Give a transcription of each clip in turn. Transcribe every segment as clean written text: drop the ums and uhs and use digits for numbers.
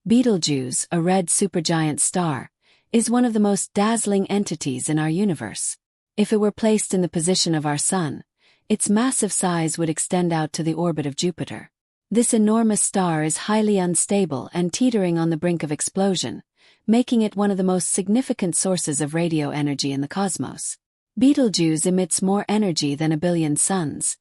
Betelgeuse, a red supergiant star, is one of the most dazzling entities in our universe. If it were placed in the position of our Sun, its massive size would extend out to the orbit of Jupiter. This enormous star is highly unstable and teetering on the brink of explosion, making it one of the most significant sources of radio energy in the cosmos. Betelgeuse emits more energy than a billion suns,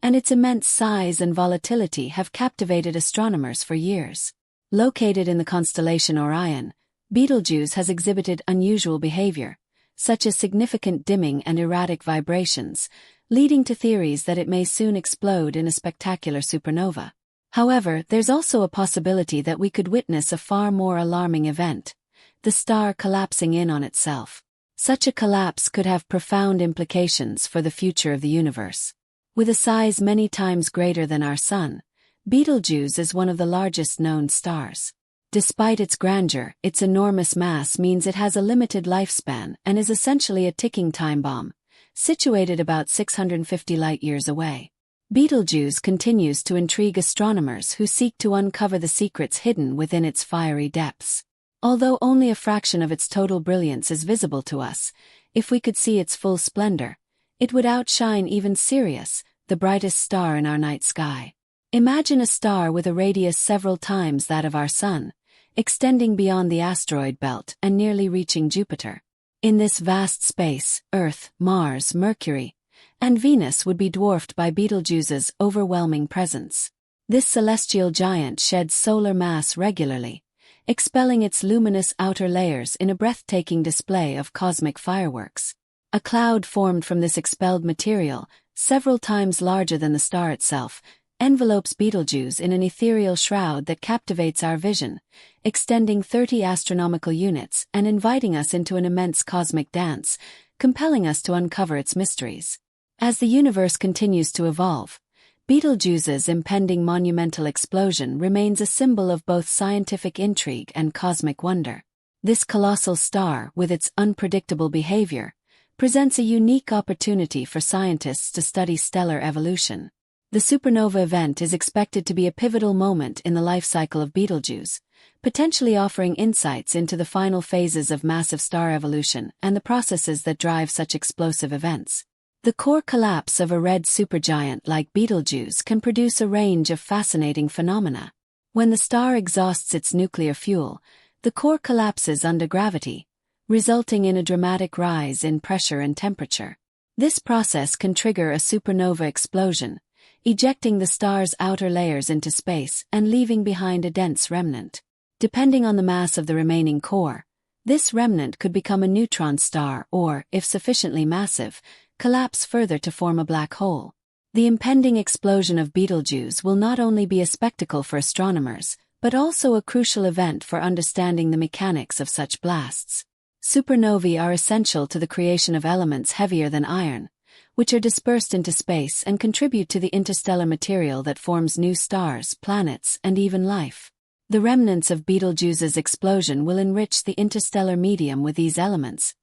and its immense size and volatility have captivated astronomers for years. Located in the constellation Orion, Betelgeuse has exhibited unusual behavior, such as significant dimming and erratic vibrations, leading to theories that it may soon explode in a spectacular supernova. However, there's also a possibility that we could witness a far more alarming event: the star collapsing in on itself. Such a collapse could have profound implications for the future of the universe. With a size many times greater than our Sun, Betelgeuse is one of the largest known stars. Despite its grandeur, its enormous mass means it has a limited lifespan and is essentially a ticking time bomb, situated about 650 light-years away. Betelgeuse continues to intrigue astronomers who seek to uncover the secrets hidden within its fiery depths. Although only a fraction of its total brilliance is visible to us, if we could see its full splendor, it would outshine even Sirius, the brightest star in our night sky. Imagine a star with a radius several times that of our Sun, extending beyond the asteroid belt and nearly reaching Jupiter. In this vast space, Earth, Mars, Mercury, and Venus would be dwarfed by Betelgeuse's overwhelming presence. This celestial giant sheds solar mass regularly, expelling its luminous outer layers in a breathtaking display of cosmic fireworks. A cloud formed from this expelled material, several times larger than the star itself, envelopes Betelgeuse in an ethereal shroud that captivates our vision, extending 30 astronomical units and inviting us into an immense cosmic dance, compelling us to uncover its mysteries. As the universe continues to evolve, Betelgeuse's impending monumental explosion remains a symbol of both scientific intrigue and cosmic wonder. This colossal star, with its unpredictable behavior, presents a unique opportunity for scientists to study stellar evolution. The supernova event is expected to be a pivotal moment in the life cycle of Betelgeuse, potentially offering insights into the final phases of massive star evolution and the processes that drive such explosive events. The core collapse of a red supergiant like Betelgeuse can produce a range of fascinating phenomena. When the star exhausts its nuclear fuel, the core collapses under gravity, resulting in a dramatic rise in pressure and temperature. This process can trigger a supernova explosion, ejecting the star's outer layers into space and leaving behind a dense remnant. Depending on the mass of the remaining core, this remnant could become a neutron star or, if sufficiently massive, collapse further to form a black hole. The impending explosion of Betelgeuse will not only be a spectacle for astronomers, but also a crucial event for understanding the mechanics of such blasts. Supernovae are essential to the creation of elements heavier than iron, which are dispersed into space and contribute to the interstellar material that forms new stars, planets, and even life. The remnants of Betelgeuse's explosion will enrich the interstellar medium with these elements,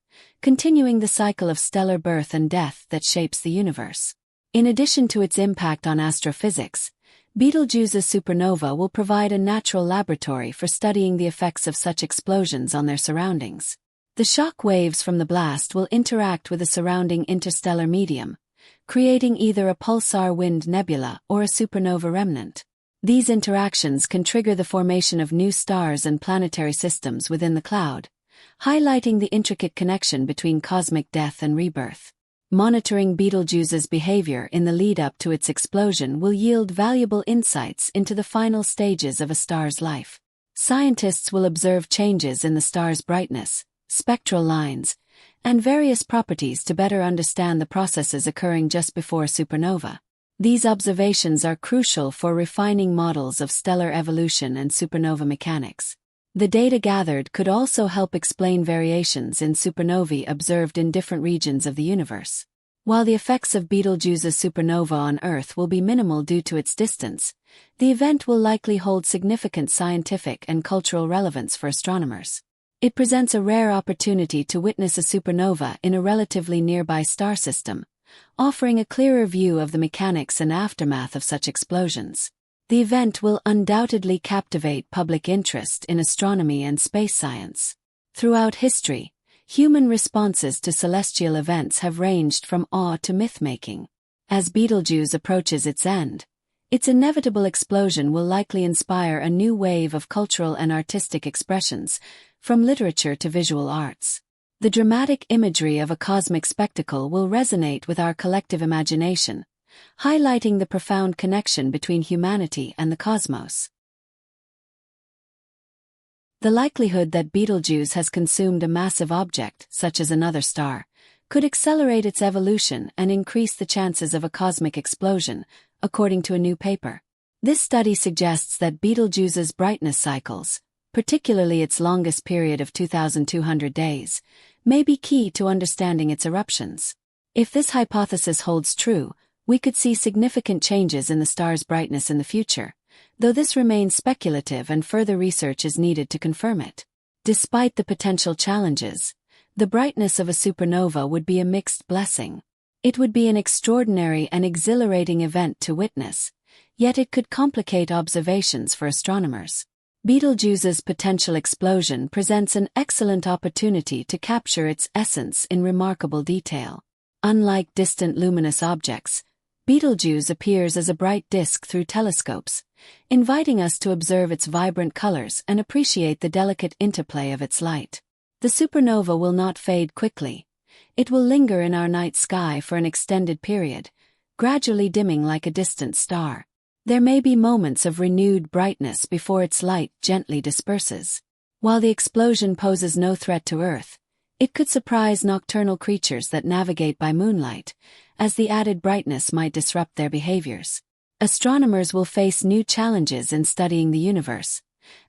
continuing the cycle of stellar birth and death that shapes the universe. In addition to its impact on astrophysics, Betelgeuse's supernova will provide a natural laboratory for studying the effects of such explosions on their surroundings. The shock waves from the blast will interact with the surrounding interstellar medium, creating either a pulsar wind nebula or a supernova remnant. These interactions can trigger the formation of new stars and planetary systems within the cloud, highlighting the intricate connection between cosmic death and rebirth. Monitoring Betelgeuse's behavior in the lead-up to its explosion will yield valuable insights into the final stages of a star's life. Scientists will observe changes in the star's brightness, spectral lines, and various properties to better understand the processes occurring just before a supernova. These observations are crucial for refining models of stellar evolution and supernova mechanics. The data gathered could also help explain variations in supernovae observed in different regions of the universe. While the effects of Betelgeuse's supernova on Earth will be minimal due to its distance, the event will likely hold significant scientific and cultural relevance for astronomers. It presents a rare opportunity to witness a supernova in a relatively nearby star system, offering a clearer view of the mechanics and aftermath of such explosions. The event will undoubtedly captivate public interest in astronomy and space science. Throughout history, human responses to celestial events have ranged from awe to myth-making. As Betelgeuse approaches its end, its inevitable explosion will likely inspire a new wave of cultural and artistic expressions, from literature to visual arts. The dramatic imagery of a cosmic spectacle will resonate with our collective imagination, highlighting the profound connection between humanity and the cosmos. The likelihood that Betelgeuse has consumed a massive object, such as another star, could accelerate its evolution and increase the chances of a cosmic explosion, according to a new paper. This study suggests that Betelgeuse's brightness cycles, particularly its longest period of 2,200 days, may be key to understanding its eruptions. If this hypothesis holds true, we could see significant changes in the star's brightness in the future, though this remains speculative and further research is needed to confirm it. Despite the potential challenges, the brightness of a supernova would be a mixed blessing. It would be an extraordinary and exhilarating event to witness, yet it could complicate observations for astronomers. Betelgeuse's potential explosion presents an excellent opportunity to capture its essence in remarkable detail. Unlike distant luminous objects, Betelgeuse appears as a bright disk through telescopes, inviting us to observe its vibrant colors and appreciate the delicate interplay of its light. The supernova will not fade quickly. It will linger in our night sky for an extended period, gradually dimming like a distant star. There may be moments of renewed brightness before its light gently disperses. While the explosion poses no threat to Earth, it could surprise nocturnal creatures that navigate by moonlight, as the added brightness might disrupt their behaviors. Astronomers will face new challenges in studying the universe,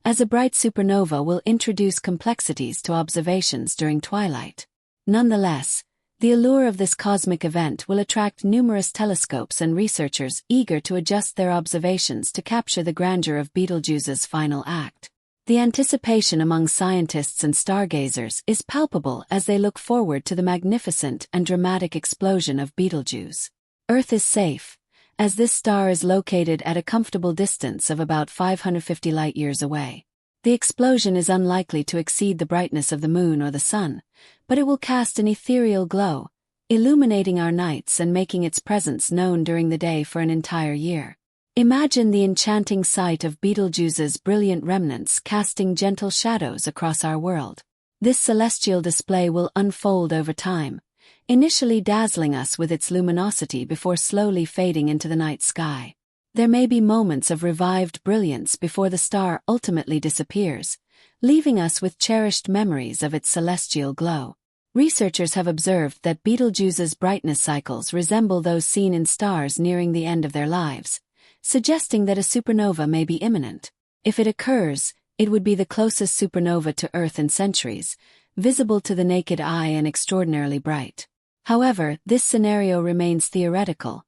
as a bright supernova will introduce complexities to observations during twilight. Nonetheless, the allure of this cosmic event will attract numerous telescopes and researchers eager to adjust their observations to capture the grandeur of Betelgeuse's final act. The anticipation among scientists and stargazers is palpable as they look forward to the magnificent and dramatic explosion of Betelgeuse. Earth is safe, as this star is located at a comfortable distance of about 550 light-years away. The explosion is unlikely to exceed the brightness of the moon or the sun, but it will cast an ethereal glow, illuminating our nights and making its presence known during the day for an entire year. Imagine the enchanting sight of Betelgeuse's brilliant remnants casting gentle shadows across our world. This celestial display will unfold over time, initially dazzling us with its luminosity before slowly fading into the night sky. There may be moments of revived brilliance before the star ultimately disappears, leaving us with cherished memories of its celestial glow. Researchers have observed that Betelgeuse's brightness cycles resemble those seen in stars nearing the end of their lives, suggesting that a supernova may be imminent. If it occurs, it would be the closest supernova to Earth in centuries, visible to the naked eye and extraordinarily bright. However, this scenario remains theoretical,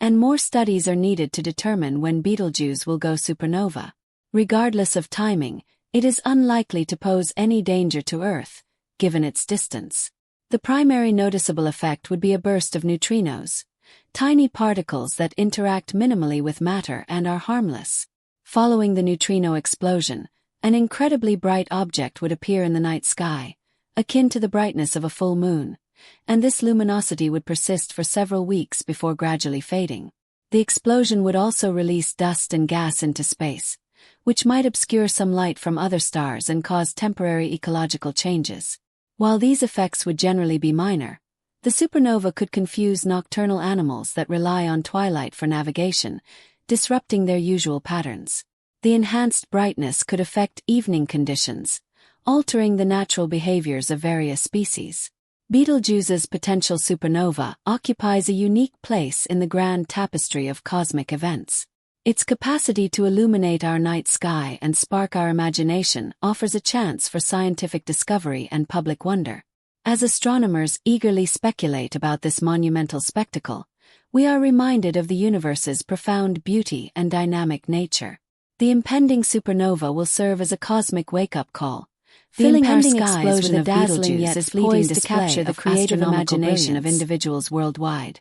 and more studies are needed to determine when Betelgeuse will go supernova. Regardless of timing, it is unlikely to pose any danger to Earth, given its distance. The primary noticeable effect would be a burst of neutrinos, tiny particles that interact minimally with matter and are harmless. Following the neutrino explosion, an incredibly bright object would appear in the night sky, akin to the brightness of a full moon, and this luminosity would persist for several weeks before gradually fading. The explosion would also release dust and gas into space, which might obscure some light from other stars and cause temporary ecological changes. While these effects would generally be minor, the supernova could confuse nocturnal animals that rely on twilight for navigation, disrupting their usual patterns. The enhanced brightness could affect evening conditions, altering the natural behaviors of various species. Betelgeuse's potential supernova occupies a unique place in the grand tapestry of cosmic events. Its capacity to illuminate our night sky and spark our imagination offers a chance for scientific discovery and public wonder. As astronomers eagerly speculate about this monumental spectacle, we are reminded of the universe's profound beauty and dynamic nature. The impending supernova will serve as a cosmic wake-up call, filling our skies with a dazzling yet fleeting display to capture the creative imagination of individuals worldwide.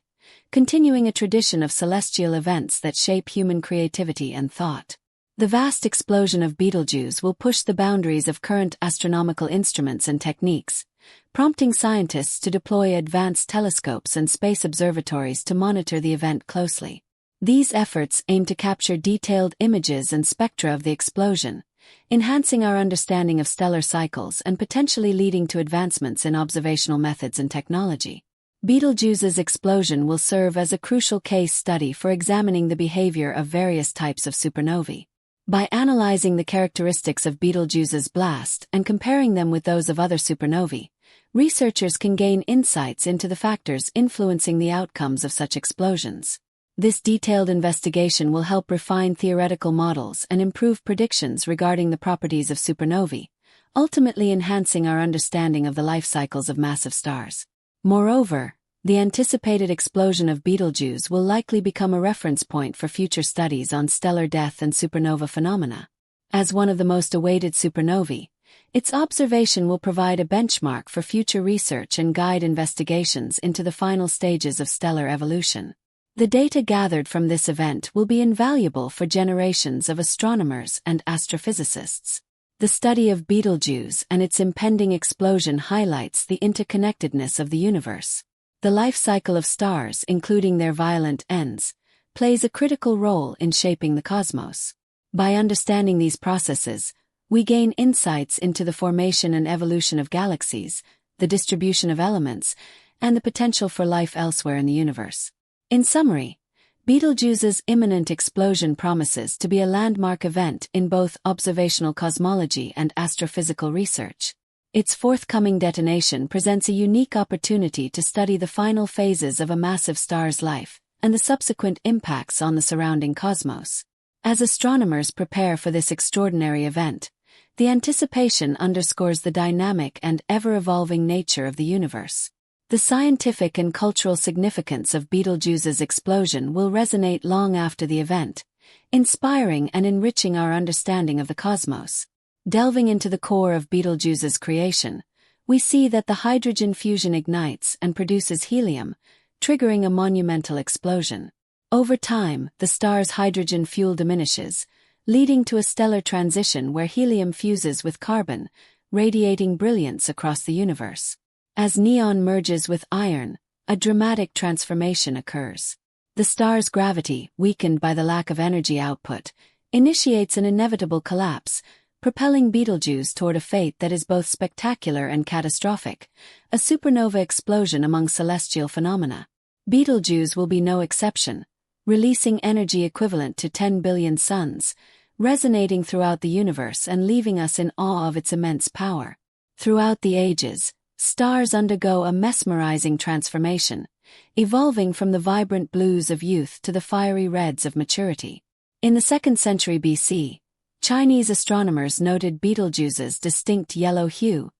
continuing a tradition of celestial events that shape human creativity and thought. The vast explosion of Betelgeuse will push the boundaries of current astronomical instruments and techniques, prompting scientists to deploy advanced telescopes and space observatories to monitor the event closely. These efforts aim to capture detailed images and spectra of the explosion, enhancing our understanding of stellar cycles and potentially leading to advancements in observational methods and technology. Betelgeuse's explosion will serve as a crucial case study for examining the behavior of various types of supernovae. By analyzing the characteristics of Betelgeuse's blast and comparing them with those of other supernovae, researchers can gain insights into the factors influencing the outcomes of such explosions. This detailed investigation will help refine theoretical models and improve predictions regarding the properties of supernovae, ultimately enhancing our understanding of the life cycles of massive stars. Moreover, the anticipated explosion of Betelgeuse will likely become a reference point for future studies on stellar death and supernova phenomena. As one of the most awaited supernovae, its observation will provide a benchmark for future research and guide investigations into the final stages of stellar evolution. The data gathered from this event will be invaluable for generations of astronomers and astrophysicists. The study of Betelgeuse and its impending explosion highlights the interconnectedness of the universe. The life cycle of stars, including their violent ends, plays a critical role in shaping the cosmos. By understanding these processes, we gain insights into the formation and evolution of galaxies, the distribution of elements, and the potential for life elsewhere in the universe. In summary, Betelgeuse's imminent explosion promises to be a landmark event in both observational cosmology and astrophysical research. Its forthcoming detonation presents a unique opportunity to study the final phases of a massive star's life and the subsequent impacts on the surrounding cosmos. As astronomers prepare for this extraordinary event, the anticipation underscores the dynamic and ever-evolving nature of the universe. The scientific and cultural significance of Betelgeuse's explosion will resonate long after the event, inspiring and enriching our understanding of the cosmos. Delving into the core of Betelgeuse's creation, we see that the hydrogen fusion ignites and produces helium, triggering a monumental explosion. Over time, the star's hydrogen fuel diminishes, leading to a stellar transition where helium fuses with carbon, radiating brilliance across the universe. As neon merges with iron, a dramatic transformation occurs. The star's gravity, weakened by the lack of energy output, initiates an inevitable collapse, propelling Betelgeuse toward a fate that is both spectacular and catastrophic, a supernova explosion among celestial phenomena. Betelgeuse will be no exception, releasing energy equivalent to 10 billion suns, resonating throughout the universe and leaving us in awe of its immense power. Throughout the ages, stars undergo a mesmerizing transformation, evolving from the vibrant blues of youth to the fiery reds of maturity. In the 2nd century BC, Chinese astronomers noted Betelgeuse's distinct yellow hue,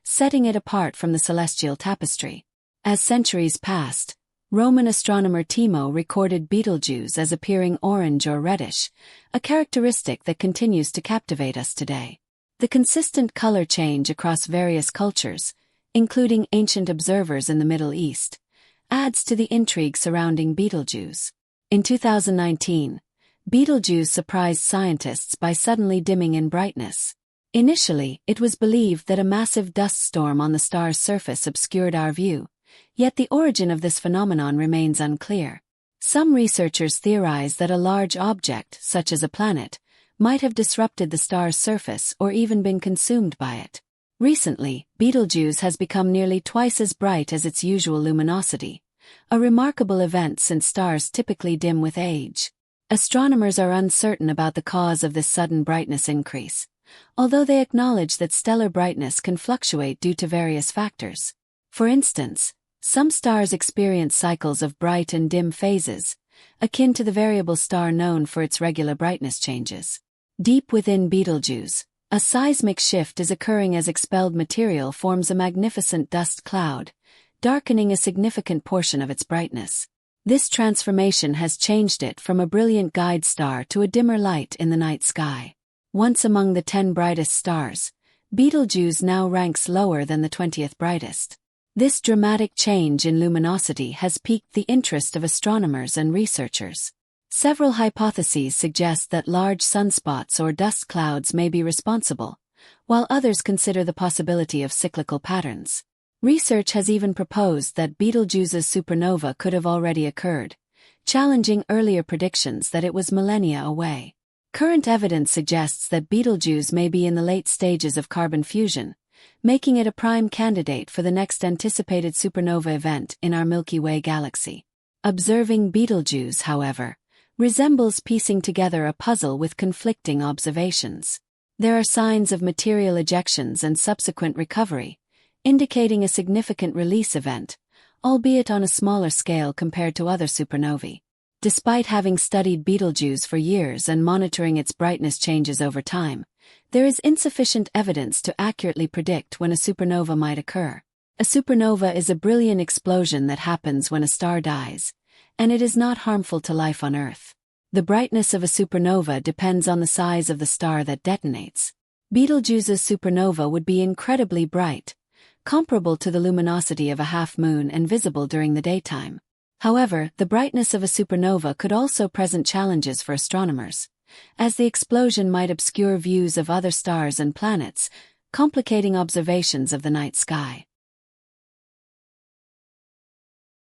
setting it apart from the celestial tapestry. As centuries passed, Roman astronomer Timo recorded Betelgeuse as appearing orange or reddish, a characteristic that continues to captivate us today. The consistent color change across various cultures, including ancient observers in the Middle East, adds to the intrigue surrounding Betelgeuse. In 2019, Betelgeuse surprised scientists by suddenly dimming in brightness. Initially, it was believed that a massive dust storm on the star's surface obscured our view, yet the origin of this phenomenon remains unclear. Some researchers theorize that a large object, such as a planet, might have disrupted the star's surface or even been consumed by it. Recently, Betelgeuse has become nearly twice as bright as its usual luminosity, a remarkable event since stars typically dim with age. Astronomers are uncertain about the cause of this sudden brightness increase, although they acknowledge that stellar brightness can fluctuate due to various factors. For instance, some stars experience cycles of bright and dim phases, akin to the variable star known for its regular brightness changes. Deep within Betelgeuse, a seismic shift is occurring as expelled material forms a magnificent dust cloud, darkening a significant portion of its brightness. This transformation has changed it from a brilliant guide star to a dimmer light in the night sky. Once among the 10 brightest stars, Betelgeuse now ranks lower than the 20th brightest. This dramatic change in luminosity has piqued the interest of astronomers and researchers. Several hypotheses suggest that large sunspots or dust clouds may be responsible, while others consider the possibility of cyclical patterns. Research has even proposed that Betelgeuse's supernova could have already occurred, challenging earlier predictions that it was millennia away. Current evidence suggests that Betelgeuse may be in the late stages of carbon fusion, making it a prime candidate for the next anticipated supernova event in our Milky Way galaxy. Observing Betelgeuse, however, resembles piecing together a puzzle with conflicting observations. There are signs of material ejections and subsequent recovery, indicating a significant release event, albeit on a smaller scale compared to other supernovae. Despite having studied Betelgeuse for years and monitoring its brightness changes over time, there is insufficient evidence to accurately predict when a supernova might occur. A supernova is a brilliant explosion that happens when a star dies, and it is not harmful to life on Earth. The brightness of a supernova depends on the size of the star that detonates. Betelgeuse's supernova would be incredibly bright, comparable to the luminosity of a half-moon and visible during the daytime. However, the brightness of a supernova could also present challenges for astronomers, as the explosion might obscure views of other stars and planets, complicating observations of the night sky.